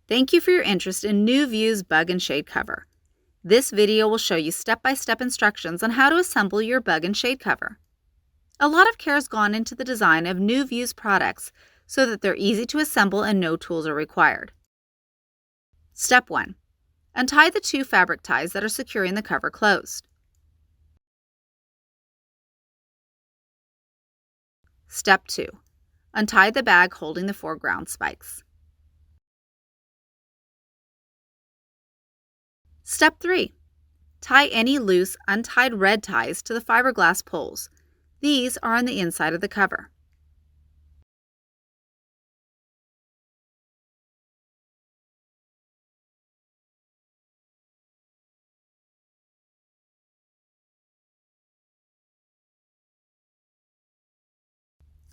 Thank you for your interest in NuVue's bug and shade cover. This video will show you step-by-step instructions on how to assemble your bug and shade cover. A lot of care has gone into the design of NuVue's products so that they're easy to assemble and no tools are required. Step 1. Untie the 2 fabric ties that are securing the cover closed. Step 2. Untie the bag holding the foreground spikes. Step 3. Tie any loose, untied red ties to the fiberglass poles. These are on the inside of the cover.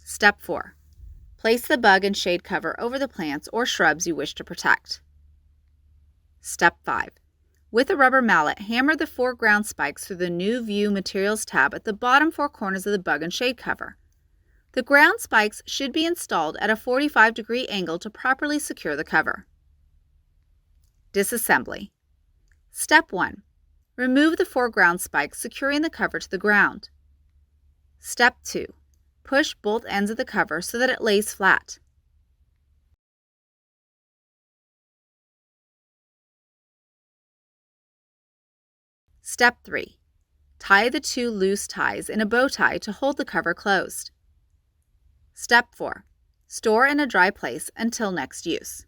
Step 4. Place the bug and shade cover over the plants or shrubs you wish to protect. Step 5. With a rubber mallet, hammer the foreground spikes through the NuVue Materials tab at the bottom 4 corners of the bug and shade cover. The ground spikes should be installed at a 45-degree angle to properly secure the cover. Disassembly. Step 1. Remove the foreground spikes securing the cover to the ground. Step 2. Push both ends of the cover so that it lays flat. Step 3. Tie the 2 loose ties in a bow tie to hold the cover closed. Step 4. Store in a dry place until next use.